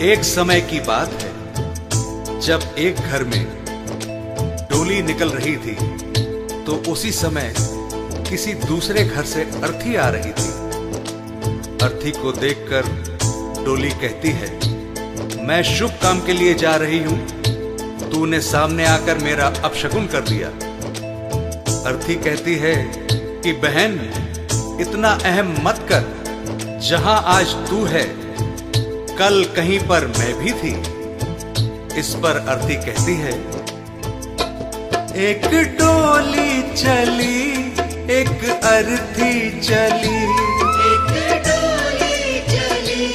एक समय की बात है जब एक घर में डोली निकल रही थी तो उसी समय किसी दूसरे घर से अर्थी आ रही थी। अर्थी को देखकर डोली कहती है, मैं शुभ काम के लिए जा रही हूं, तूने सामने आकर मेरा अपशकुन कर दिया। अर्थी कहती है कि बहन इतना अहम मत कर, जहां आज तू है कल कहीं पर मैं भी थी। इस पर अर्थी कहती है, एक डोली चली एक अर्थी चली, एक डोली चली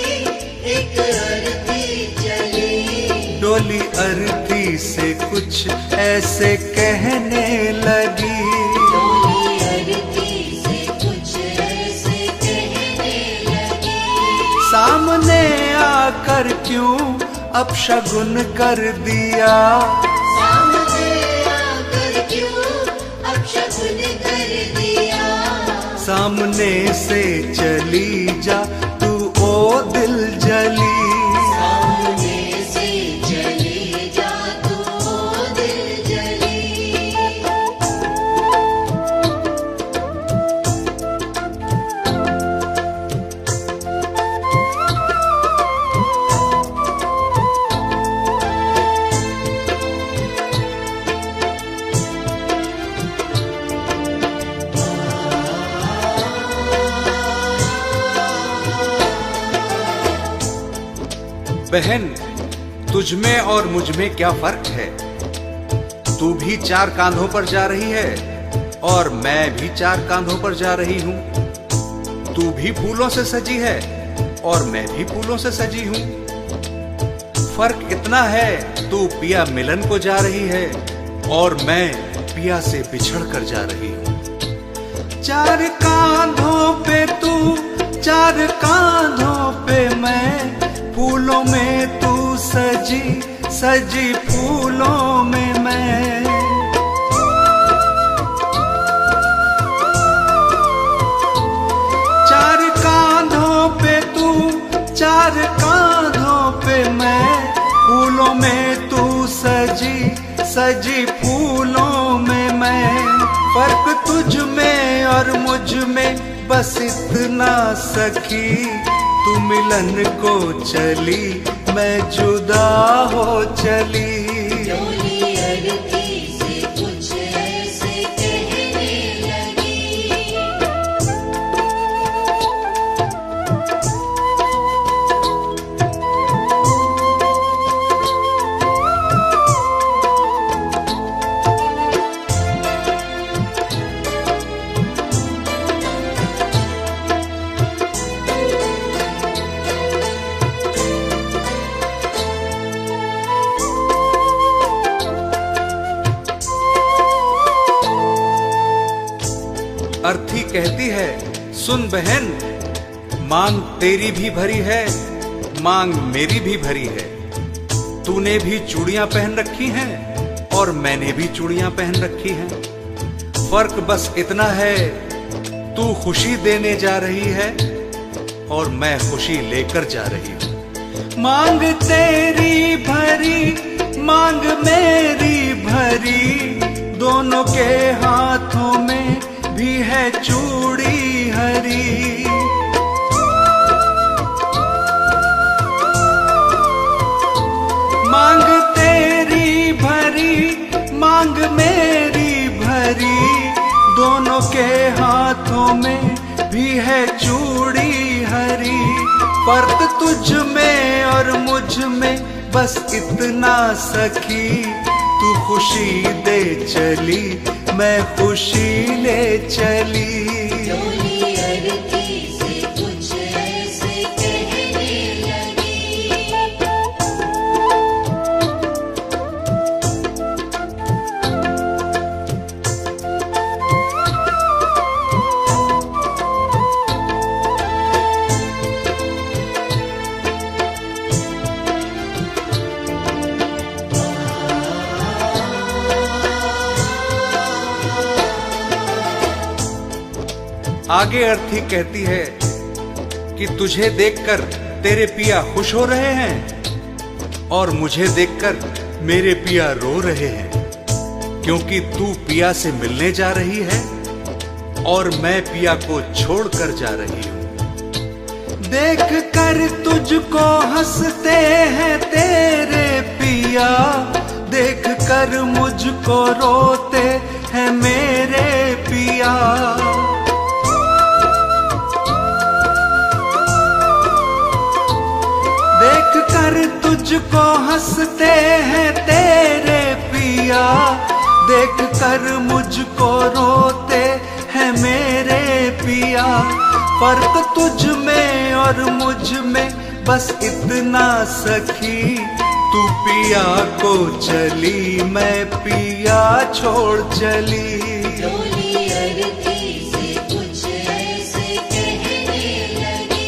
एक अर्थी चली। डोली अर्थी से कुछ ऐसे कहने लगी, डोली अर्थी से कुछ ऐसे कहने लगी। सामने आकर क्यों अपशगुन कर दिया, सामने आकर क्यों अपशगुन कर दिया। सामने से चली जा तू ओ दिल जली, सामने से चली जा तू ओ दिल जली। बहन तुझ में और मुझ में क्या फर्क है, तू भी चार कांधों पर जा रही है और मैं भी चार कांधों पर जा रही हूं। तू भी फूलों से सजी है और मैं भी फूलों से सजी हूं। फर्क इतना है, तू पिया मिलन को जा रही है और मैं पिया से बिछड़ कर जा रही हूं। चार कांधों पे तू चार कांधों पे मैं, फूलों में तू सजी सजी फूलों में मैं। चार कांधों पे तू चार कांधों पे मैं, फूलों में तू सजी सजी फूलों में मैं। फर्क तुझ में और मुझ में बस इतना सखी, तू मिलन को चली मैं जुदा हो चली। डोली अर्थी से कुछ ऐसे कहने लगी। अर्थी कहती है, सुन बहन, मांग तेरी भी भरी है मांग मेरी भी भरी है। तूने भी चूड़ियां पहन रखी हैं और मैंने भी चूड़ियां पहन रखी हैं। फर्क बस इतना है, तू खुशी देने जा रही है और मैं खुशी लेकर जा रही हूं। मांग तेरी भरी मांग मेरी भरी, दोनों के हाथों में भी है चूड़ी हरी। मांग तेरी भरी मांग मेरी भरी, दोनों के हाथों में भी है चूड़ी हरी। फर्क तुझ में और मुझ में बस इतना सखी, तू खुशी दे चली मैं खुशी ले चली। डोली अर्थी से कुछ ऐसे कहने लगी। आगे अर्थी कहती है कि तुझे देखकर तेरे पिया खुश हो रहे हैं और मुझे देखकर मेरे पिया रो रहे हैं, क्योंकि तू पिया से मिलने जा रही है और मैं पिया को छोड़कर जा रही हूँ। देख कर तुझको हंसते हैं तेरे पिया, देख कर मुझको रोते हैं मेरे पिया। देख कर तुझको हंसते हैं तेरे पिया, देख कर मुझको रोते हैं मेरे पिया। फर्क तुझ में और मुझ में बस इतना सखी, तू पिया को चली मैं पिया छोड़ चली। डोली अरती से कुछ ऐसे कहने लगी।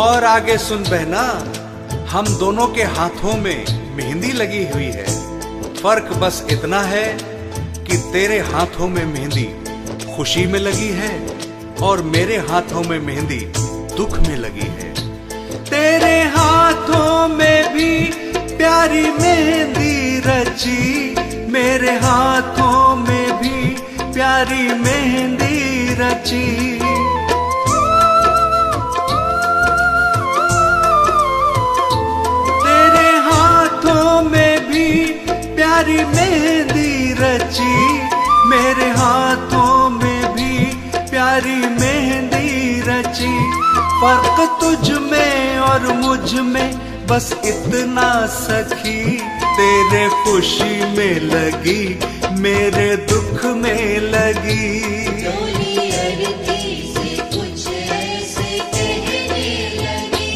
और आगे सुन बहना, हम दोनों के हाथों में मेहंदी लगी हुई है। फर्क बस इतना है कि तेरे हाथों में मेहंदी खुशी में लगी है और मेरे हाथों में मेहंदी दुख में लगी है। तेरे हाथों में भी प्यारी मेहंदी रची, मेरे हाथों में भी प्यारी मेहंदी रची। प्यारी मेहंदी रची, मेरे हाथों में भी प्यारी मेहंदी रची। फर्क तुझ में और मुझ में बस इतना सखी, तेरे खुशी में लगी मेरे दुख में लगी। डोली अरती से कुछ ऐसे कहने लगी।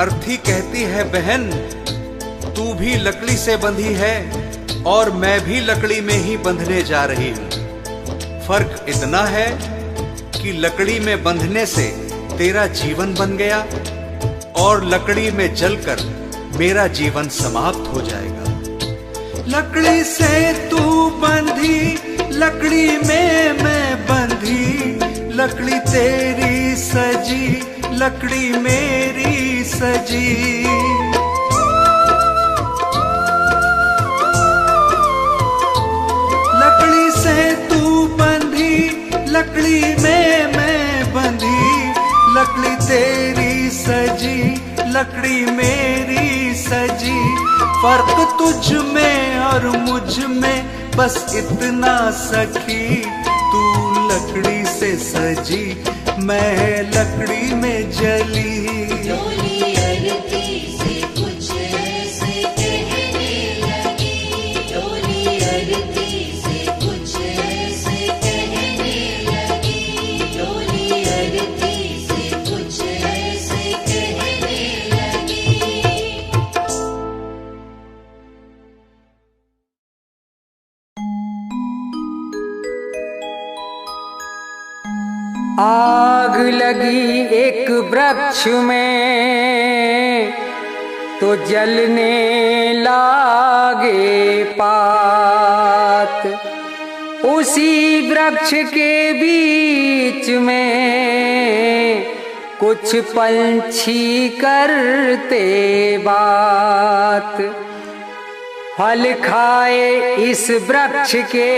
अर्थी कहती है बहन, तू भी लकड़ी से बंधी है और मैं भी लकड़ी में ही बंधने जा रही हूँ। फर्क इतना है कि लकड़ी में बंधने से तेरा जीवन बन गया और लकड़ी में जलकर मेरा जीवन समाप्त हो जाएगा। लकड़ी से तू बंधी, लकड़ी में मैं बंधी, लकड़ी तेरी सजी, लकड़ी मेरी सजी। लकड़ी से तू बंधी, लकड़ी में मैं बंधी, लकड़ी तेरी सजी, लकड़ी मेरी सजी। फर्क तुझ में और मुझ में बस इतना सखी, तू लकड़ी से सजी मैं लकड़ी में जली। डोली अरती से कुछ ऐसे कहने लगी। डोली अरती से कुछ ऐसे कहने लगी। डोली अरती से कुछ ऐसे कहने लगी। आग लगी एक वृक्ष में तो जलने लागे पात, उसी वृक्ष के बीच में कुछ पंछी करते बात। फल खाए इस वृक्ष के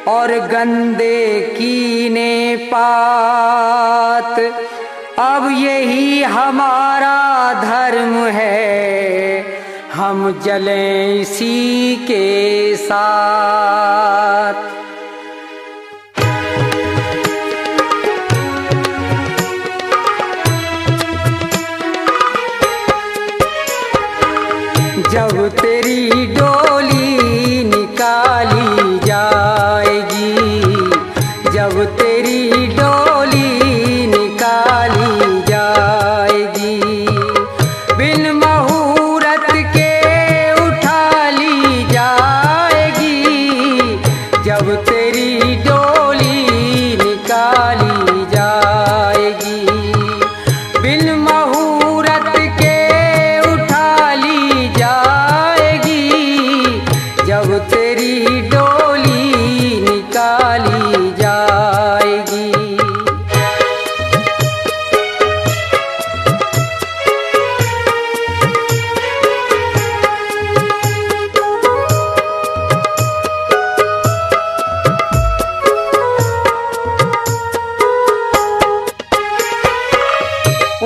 और गंदे कीने पात। अब यही हमारा धर्म है, हम जलें इसी के साथ। जब तेरी डोली निकाली जाएगी, जब तेरी डोली निकाली जाएगी, बिन मुहूर्त के उठा ली जाएगी। जब तेरी डोली निकाली जाएगी, बिन मुहूर्त के उठा ली जाएगी। जब तेरी डोली निकाली जाएगी।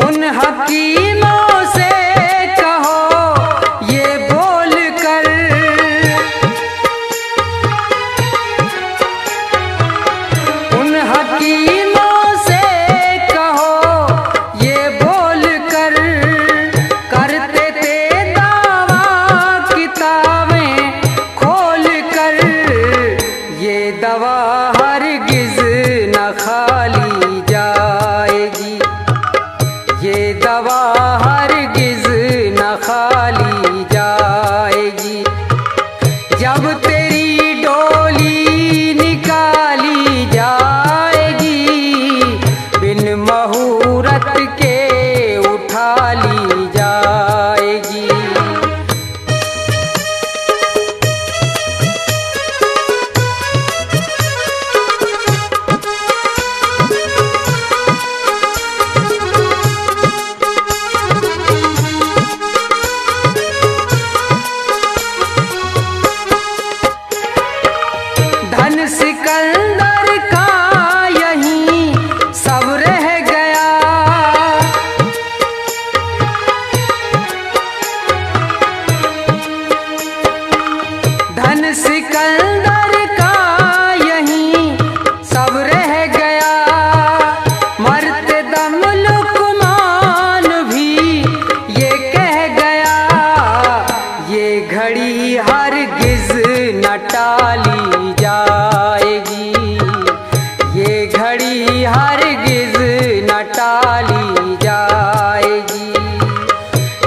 उन हकीमों से कहो ये बोल कर, उन हकीमों से कहो ये बोल कर, करते थे दावा किताबें खोल कर। ये दवा हरगिज न खाली जाएगी, ये दवा हरगिज न खाली जाएगी। जब तेरी डोली निकाली जाएगी, बिन मुहूर्त के उठा ली जाएगी। धन सिकंदर का यहीं सब रह गया, धन सिकंदर का यहीं सब रह गया। मरते दम लुकमान भी ये कह गया, ये घड़ी हरगिज न टाली जाएगी, ये घड़ी हरगिज न टाली जाएगी।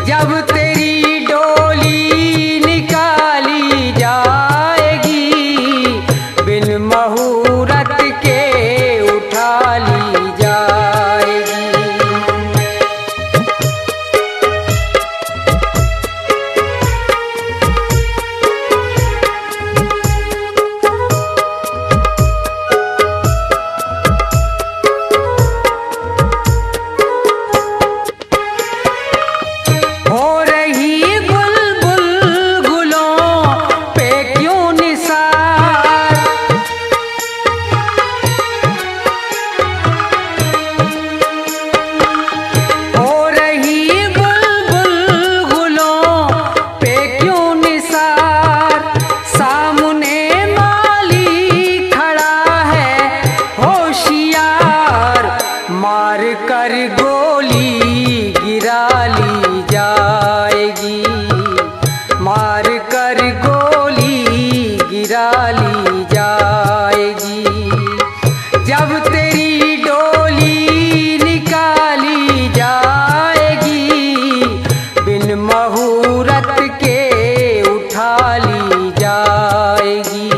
जब तेरी डोली निकाली जाएगी, बिन मुहूर्त के उठा ली जाएगी। हो रही बुलबुल गुलों पे क्यों निसार, हो रही बुलबुल गुलों पे क्यों निसार। सामने माली खड़ा है होशियार, मार कर गोली गिरा ली जाएगी, मार कर गोली गिरा ली जाएगी। जब तेरी डोली निकाली जाएगी, बिन मुहूर्त के उठा ली जाएगी।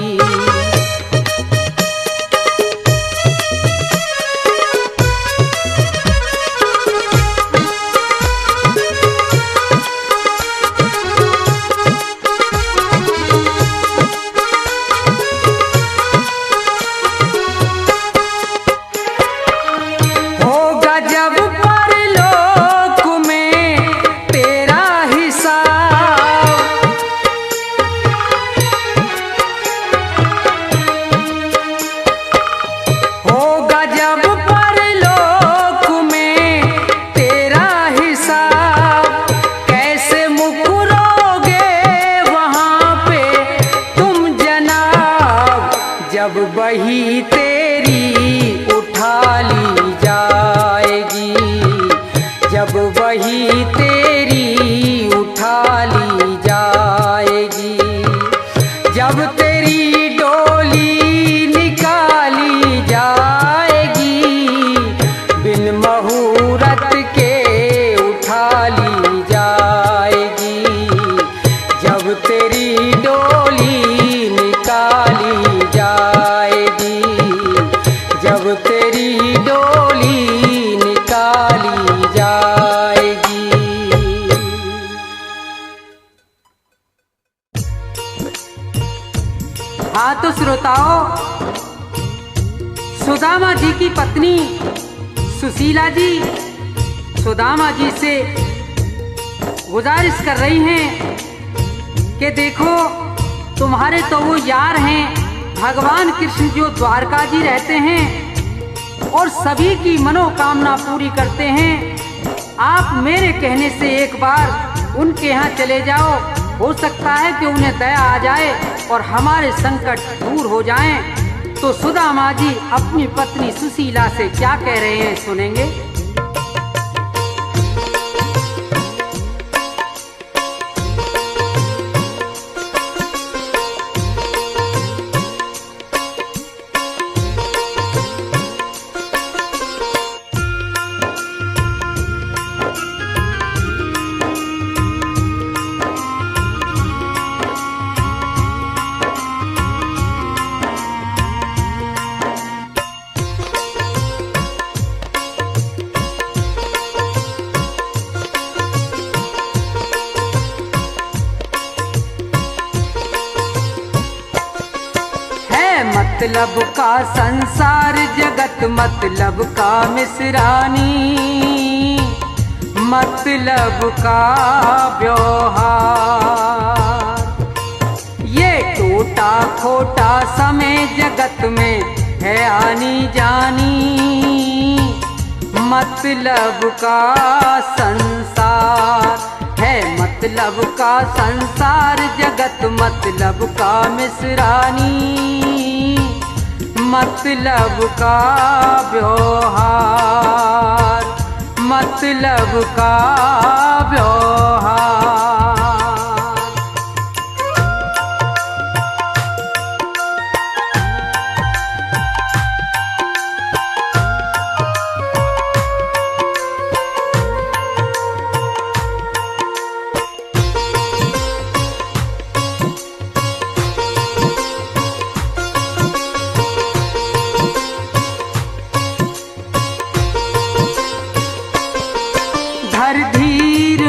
वही तेरी उठा ली जाएगी, जब वही तेरी उठा ली जाएगी, जब तेरी डोली निकाली जाएगी, बिन मुहूर्त के उठा ली जाएगी, जब तेरी डोली निकाली जाएगी, जब तेरी डोली निकाली जाएगी। हाँ तो श्रोताओ, सुदामा जी की पत्नी सुशीला जी सुदामा जी से गुजारिश कर रही हैं कि देखो, तुम्हारे तो वो यार हैं भगवान कृष्ण जो द्वारका जी रहते हैं और सभी की मनोकामना पूरी करते हैं। आप मेरे कहने से एक बार उनके यहाँ चले जाओ, हो सकता है कि उन्हें दया आ जाए और हमारे संकट दूर हो जाएं। तो सुदामा जी अपनी पत्नी सुशीला से क्या कह रहे हैं, सुनेंगे। मतलब का संसार जगत मतलब का मिसरानी, मतलब का व्यवहार, ये टूटा खोटा समय जगत में है आनी जानी, मतलब का संसार है, मतलब का संसार जगत मतलब का मिसरानी, मतलब का व्यवहार, मतलब का व्यवहार।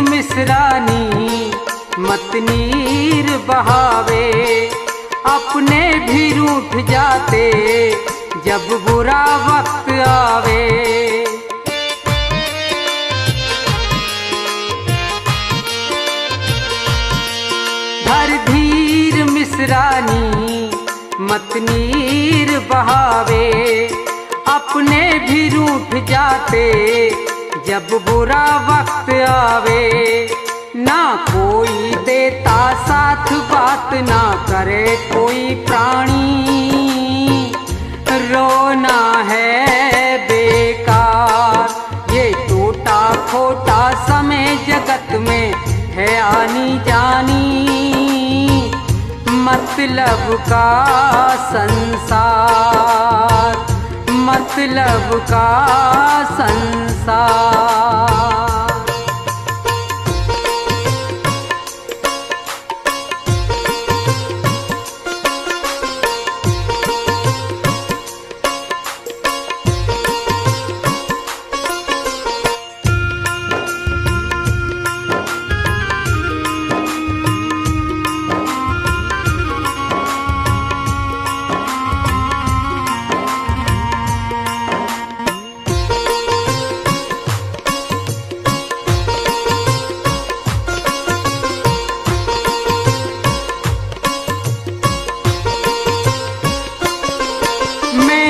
मिसरानी मत नीर बहावे, अपने भी रूठ जाते जब बुरा वक्त आवे, धर धीर मिसरानी मत नीर बहावे, अपने भी रूठ जाते जब बुरा वक्त आवे, ना कोई देता साथ बात ना करे कोई प्राणी, रोना है बेकार ये टूटा खोटा समय जगत में है आनी जानी, मतलब का संसार, मतलब का संसार।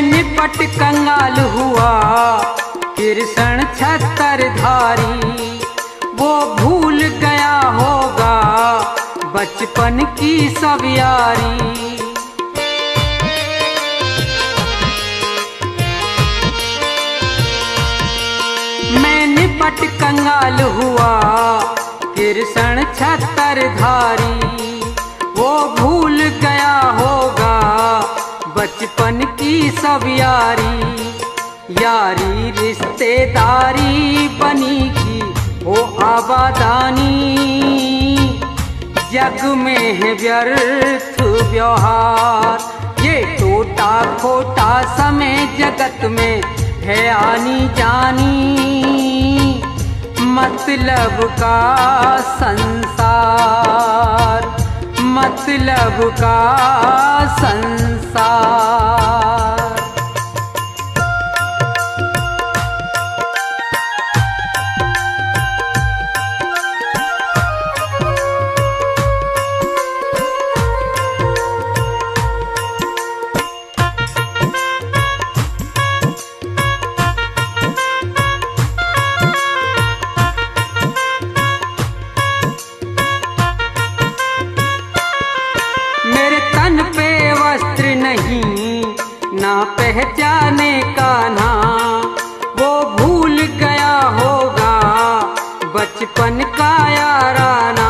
निपट कंगाल हुआ कृष्ण छत्रधारी, वो भूल गया होगा बचपन की सब यारी, पट कंगाल हुआ कृष्ण छत्रधारी। वो भूल गया होगा बचपन की सब यारी, यारी रिश्तेदारी बनी की वो आबादानी। जग में है व्यर्थ व्यवहार, ये टूटा खोटा समय जगत में है आनी जानी। मतलब का संसार, मतलब का संसार। ना पहचाने का ना वो भूल गया होगा बचपन का याराना।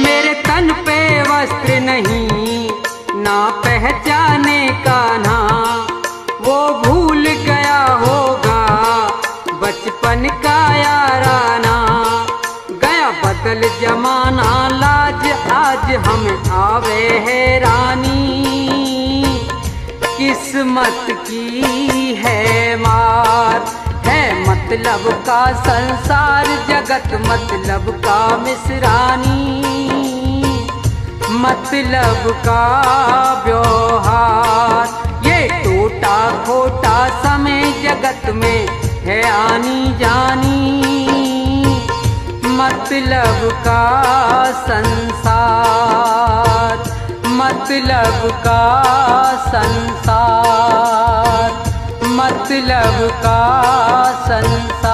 मेरे तन पे वस्त्र नहीं ना पहचाने का ना वो भूल गया होगा बचपन का याराना। बदल जमाना लाज आज हमें आवे हैरानी, किस्मत की है मार है मतलब का संसार। जगत मतलब का मिसरानी, मतलब का व्यवहार। ये टूटा खोटा समय जगत में है आनी जानी, मतलब का संसार, मतलब का संसार, मतलब का संसार।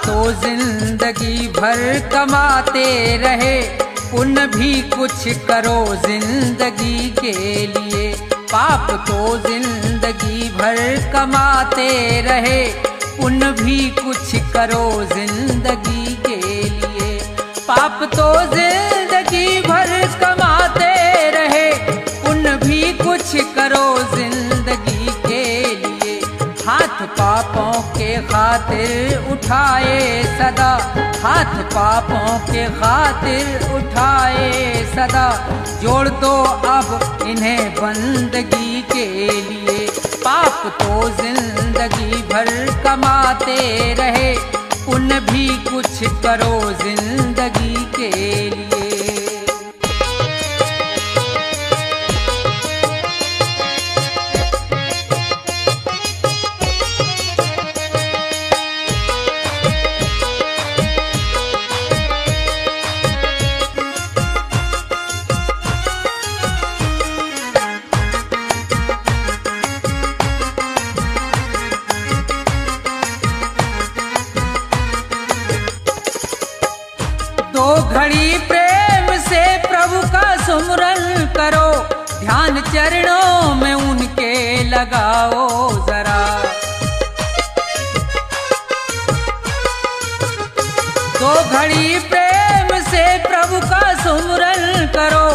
तो जिंदगी भर कमाते रहे, पुण्य भी कुछ करो जिंदगी के लिए। पाप तो जिंदगी भर कमाते रहे, पुण्य भी कुछ करो जिंदगी के लिए। पाप तो जिंदगी भर कमाते रहे, पुण्य भी कुछ करो जिंदगी के लिए। हाथ पापों के खातिर उठाए सदा, हाथ पापों के खातिर उठाए सदा। जोड़ दो अब इन्हें बंदगी के लिए। पाप तो जिंदगी भर कमाते रहे, पुण्य भी कुछ करो जिंदगी के लिए। घड़ी प्रेम से प्रभु का सुमरन करो, ध्यान चरणों में उनके लगाओ जरा। दो घड़ी प्रेम से प्रभु का सुमरन करो,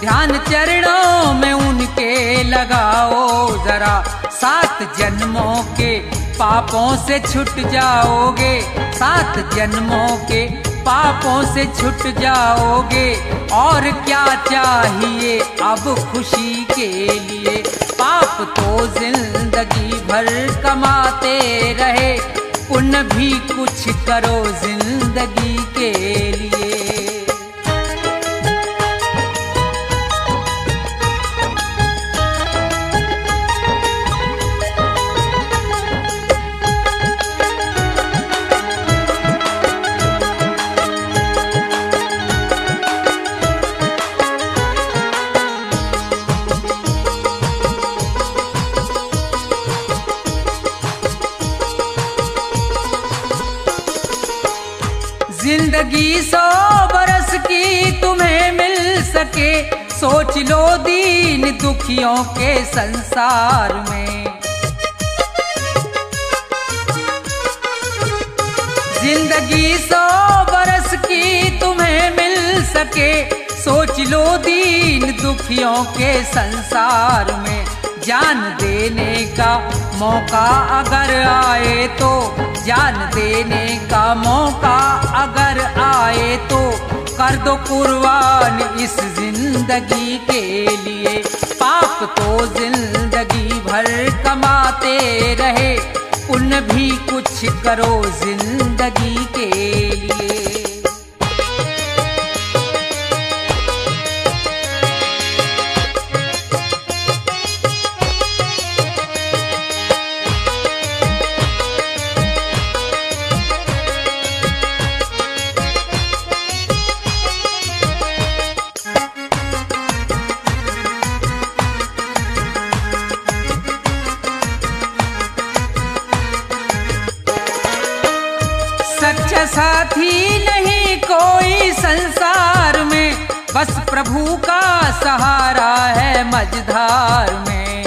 ध्यान चरणों में उनके लगाओ जरा। 7 जन्मों के पापों से छूट जाओगे, 7 जन्मों के पापों से छूट जाओगे। और क्या चाहिए अब खुशी के लिए। पाप तो जिंदगी भर कमाते रहे, पुण्य भी कुछ करो जिंदगी के लिए। जिंदगी 100 बरस की तुम्हें मिल सके, सोच लो दीन दुखियों के संसार में। जिंदगी 100 बरस की तुम्हें मिल सके, सोच लो दीन दुखियों के संसार में। जान देने का मौका अगर आए तो, जान देने का मौका अगर आए तो, कर दो कुर्बान इस जिंदगी के लिए। पाप तो जिंदगी भर कमाते रहे, पुण्य भी कुछ करो जिंदगी के लिए। सच्चा साथी नहीं कोई संसार में, बस प्रभु का सहारा है मझधार में।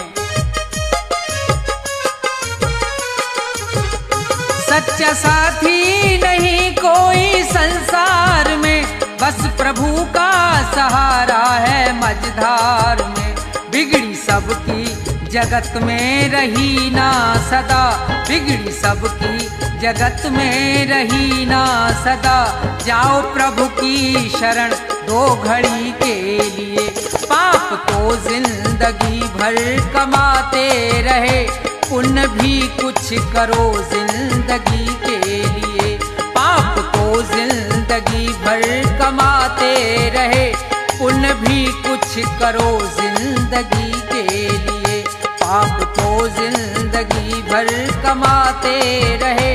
सच्चा साथी नहीं कोई संसार में, बस प्रभु का सहारा है मझधार में। बिगड़ी सबकी जगत में रही ना सदा, बिगड़ी सबकी जगत में रही ना सदा, जाओ प्रभु की शरण 2 घड़ी के लिए। पाप तो जिंदगी भर कमाते रहे, पुण्य भी कुछ करो जिंदगी के लिए। पाप तो जिंदगी भर कमाते रहे, पुण्य भी कुछ करो जिंदगी के लिए। पाप तो जिंदगी भर कमाते रहे,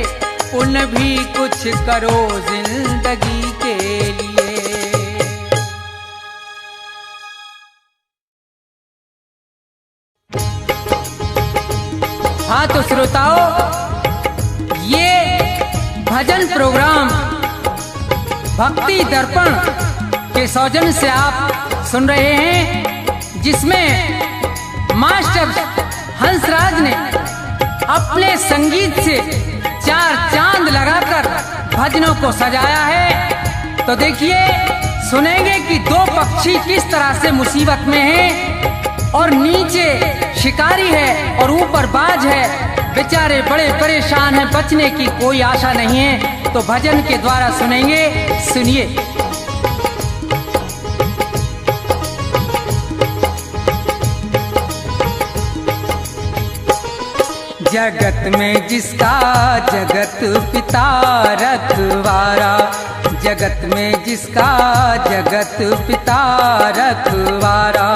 पुण्य भी कुछ करो जिंदगी के लिए। हाँ तो श्रोताओं, ये भजन प्रोग्राम भक्ति दर्पण के सौजन्य से आप सुन रहे हैं, जिसमें मास्टर हंसराज ने अपने संगीत से 4 चांद लगाकर भजनों को सजाया है। तो देखिए, सुनेंगे कि 2 पक्षी किस तरह से मुसीबत में हैं, और नीचे शिकारी है और ऊपर बाज है, बेचारे बड़े परेशान हैं, बचने की कोई आशा नहीं है। तो भजन के द्वारा सुनेंगे, सुनिए। जगत में जिसका जगत पिता रखवारा, जगत में जिसका जगत पिता रखवारा,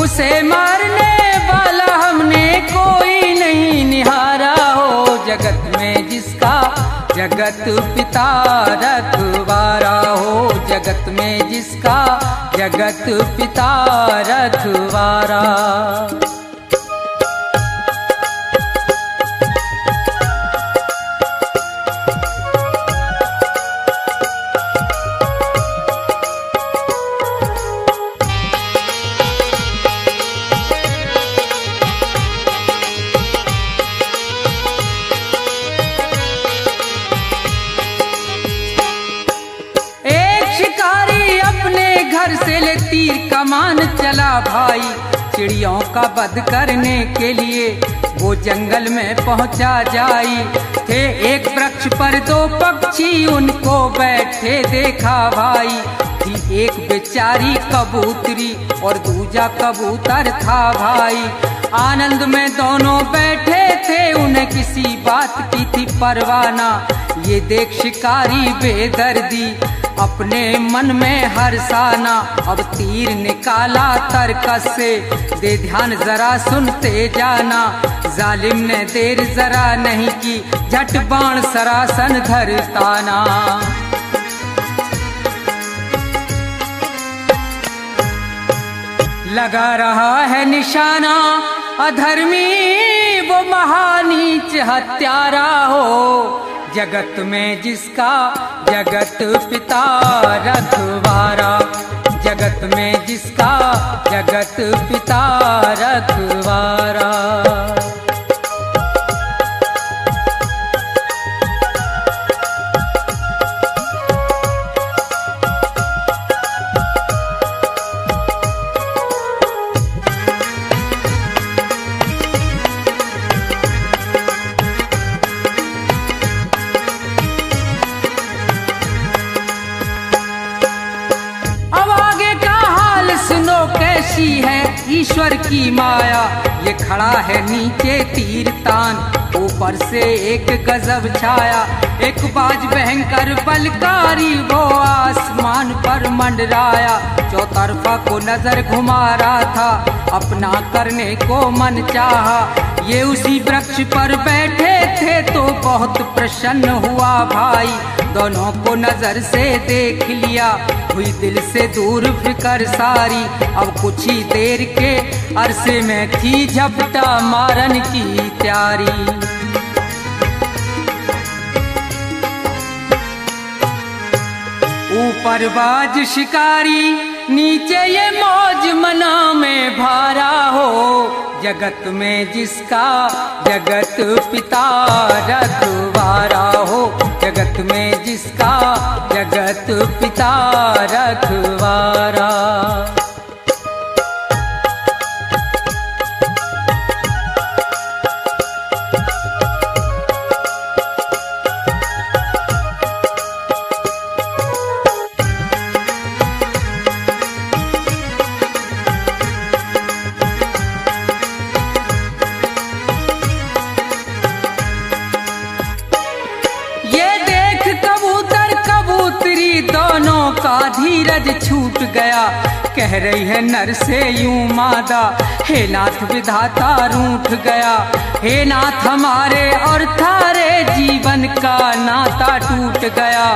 उसे मारने वाला हमने कोई नहीं निहारा हो। जगत में जिसका जगत पिता रखवारा हो, जगत में जिसका जगत पिता रखवारा। तीर कमान चला भाई, चिड़ियों का वध करने के लिए वो जंगल में पहुंचा जाई। थे एक वृक्ष पर 2 पक्षी, उनको बैठे देखा भाई। थी एक बेचारी कबूतरी और दूजा कबूतर था भाई। आनंद में दोनों बैठे थे, उन्हें किसी बात की थी परवाना। ये देख शिकारी बेदर्दी अपने मन में हर्षाना। अब तीर निकाला तरकस से, दे ध्यान जरा सुनते जाना। जालिम ने देर जरा नहीं की, झट बाण सरासन धरताना। लगा रहा है निशाना, अधर्मी वो महानीच हत्यारा हो। जगत में जिसका जगत पिता रखवारा, जगत में जिसका जगत पिता रखवारा। कैसी है ईश्वर की माया, ये खड़ा है नीचे तीर तान, ऊपर से एक गजब छाया, एक बाज भयंकर बलकारी वो आसमान पर मंडराया, चौतरफा को नजर घुमा रहा था, अपना करने को मन चाहा, ये उसी वृक्ष पर बैठे थे तो बहुत प्रसन्न हुआ भाई, दोनों को नजर से देख लिया, हुई दिल से दूर फिकर सारी, अब कुछ ही देर के अरसे में थी झपटा मारन की तैयारी। ऊपर बाज शिकारी, नीचे ये मौज मना में भारा हो, जगत में जिसका जगत पिता रखवारा हो, जगत में जिसका जगत पिता रखवारा। दोनों का धीरज छूट गया, कह रही है नर से यूं मादा, हे नाथ विधाता रूठ गया, हे नाथ हमारे और थारे जीवन का नाता टूट गया,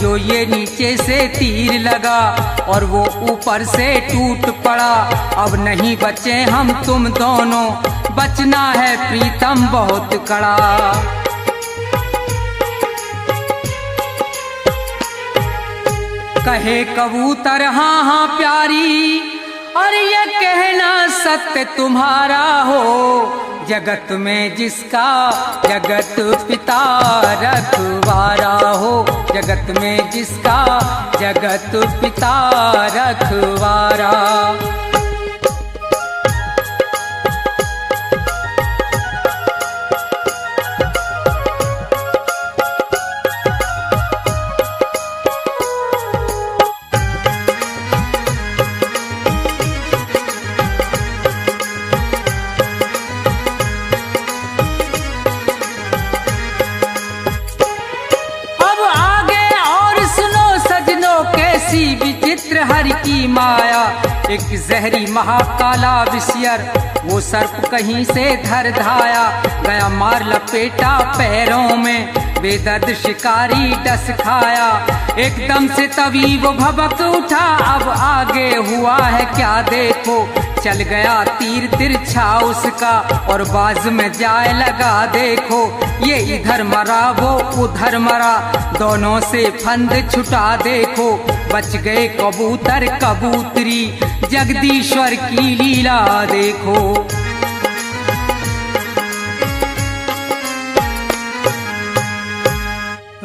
जो ये नीचे से तीर लगा और वो ऊपर से टूट पड़ा, अब नहीं बचे हम तुम दोनों, बचना है प्रीतम बहुत कड़ा। कहे कबूतर हाँ हाँ प्यारी, और ये कहना सत्य तुम्हारा हो, जगत में जिसका जगत पिता रखवारा हो, जगत में जिसका जगत पिता रखवारा। विचित्र हरि की माया, एक जहरी महाकाला विषयर, वो सर्प कहीं से धर धाया, गया मार लपेटा पैरों में, बेदर्द शिकारी डस खाया, एकदम से तभी वो भबक उठा, अब आगे हुआ है क्या देखो, चल गया तीर तिरछा उसका और बाज में जाए लगा देखो, ये इधर मरा वो उधर मरा, दोनों से फंद छुटा देखो, बच गए कबूतर कबूतरी, जगदीश्वर की लीला देखो।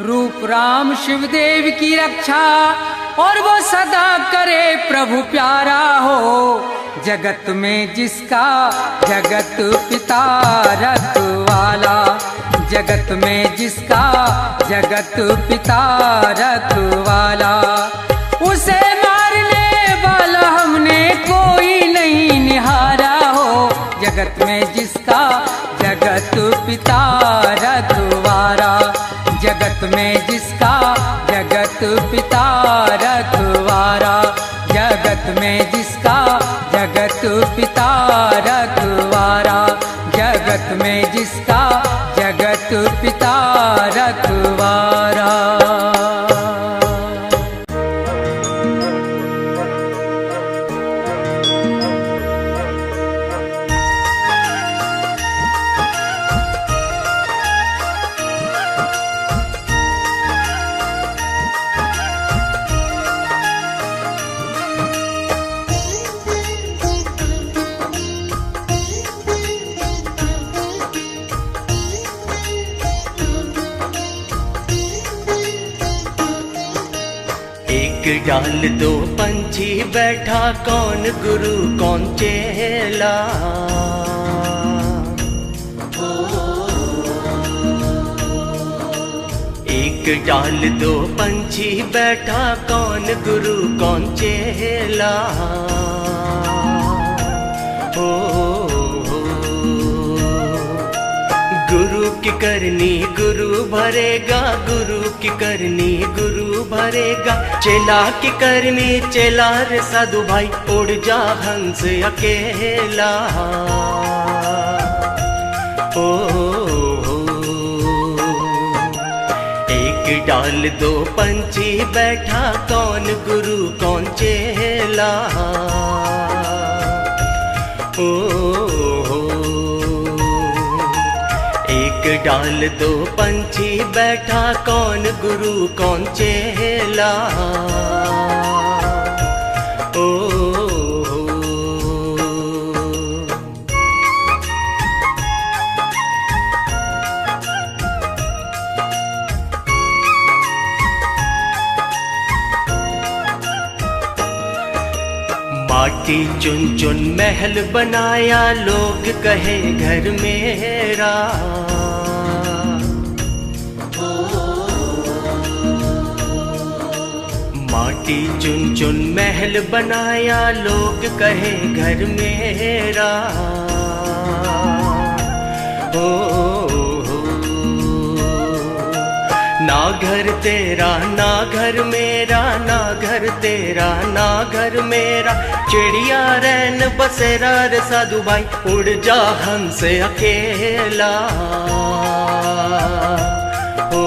रूप राम शिवदेव की रक्षा और वो सदा करे प्रभु प्यारा हो, जगत में जिसका जगत पिता रखवाला, जगत में जिसका जगत पिता रखवाला, उसे मारने वाला हमने कोई नहीं निहारा हो, जगत में जिसका जगत पिता रखवारा, जगत में जिसका जगत पिता रखवारा, जगत में जिसका जगत पिता रखवारा, जगत में जिसका जगत पिता रखवारा। एक डाल दो पंछी बैठा, कौन गुरु कौन चेला। एक डाल दो पंछी बैठा, कौन गुरु कौन चेला। ओ गुरु की करनी गुरु भरेगा, गुरु की करनी गुरु भरेगा। चेला की करनी चेला रे साधु भाई, उड़ जा हंस अकेला। ओ एक डाल दो पंछी बैठा, कौन गुरु कौन चेला। ओ एक डाल दो पंछी बैठा, कौन गुरु कौन चेला। ओ माटी चुन चुन महल बनाया, लोग कहे घर मेरा। माटी चुन चुन महल बनाया, लोग कहे घर मेरा। ओ ना घर तेरा ना घर मेरा, ना घर तेरा ना घर मेरा। चिड़िया रैन बसेरा रे साधु भाई, उड़ जा हंस अकेला। ओ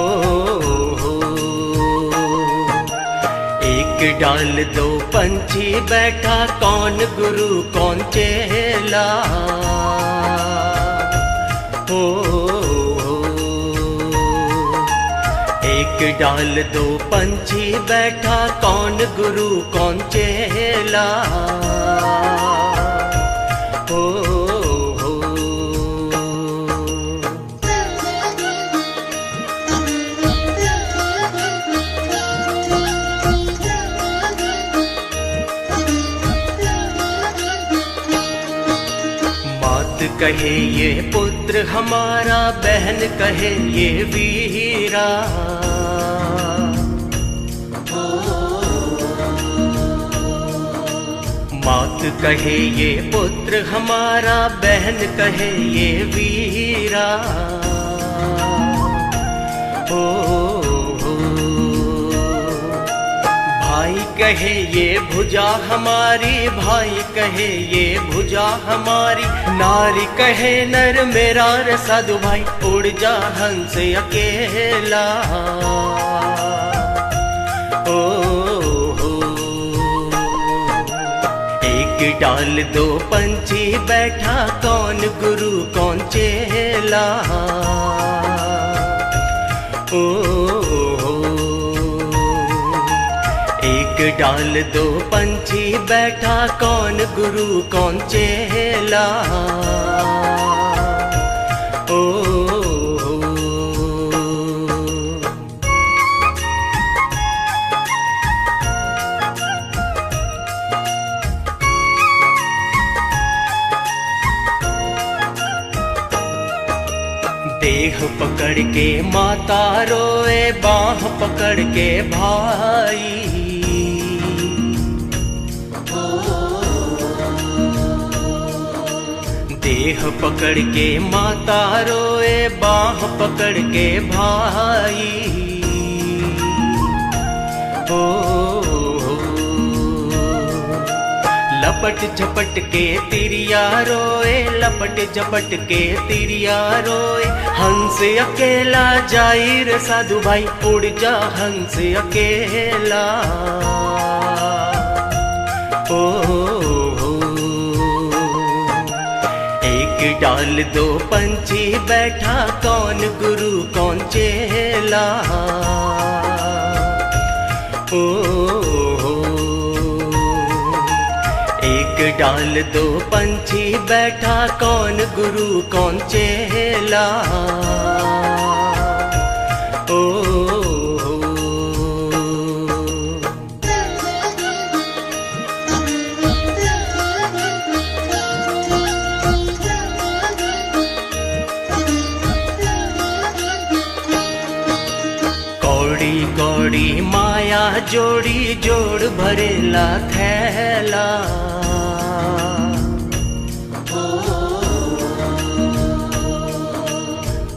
एक डाल दो पंछी बैठा, कौन गुरु कौन चेला। ओ एक डाल दो पंछी बैठा, कौन गुरु कौन चेला। ओ मात कहे ये पुत्र हमारा, बहन कहे ये वीरा। मात कहे ये पुत्र हमारा, बहन कहे ये वीरा। ओ भाई कहे ये भुजा हमारी, भाई कहे ये भुजा हमारी। नारी कहे नर मेरा रे साधु भाई, उड़ जा हंस अकेला। ओ एक डाल दो पंछी बैठा, कौन गुरु कौन चेला। ओ एक डाल दो पंछी बैठा, कौन गुरु कौन चेला। ओ देह पकड़ के माता रोए, बाह पकड़ के भाई। देह पकड़ के माता रोए, बाह पकड़ के भाई। ओ लपट झपट के तिरिया रोए, लपट झपट के तिरिया रोए। हंस अकेला जाई रे साधु भाई, उड़ जा हंस अकेला। ओ एक डाल दो पंछी बैठा, कौन गुरु कौन चेला। ओ एक डाल दो पंछी बैठा, कौन गुरु कौन चेला। ओ जोड़ी जोड़ भरेला थैला।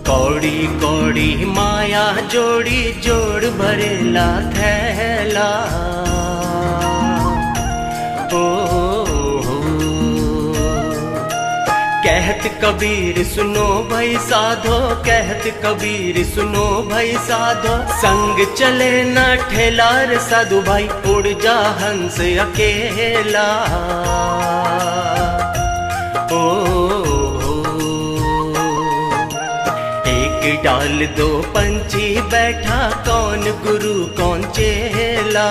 कौड़ी कौड़ी माया जोड़ी जोड़ भरेला थैला। कहत कबीर सुनो भाई साधो, कहत कबीर सुनो भाई साधो, संग चले न ठेला रे साधु भाई, उड़ जा हंस अकेला। एक डाल दो पंछी बैठा, कौन गुरु कौन चेला।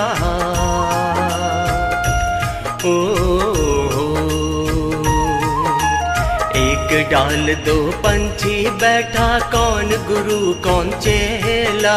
एक डाल दो पंछी बैठा, कौन गुरु कौन चेला।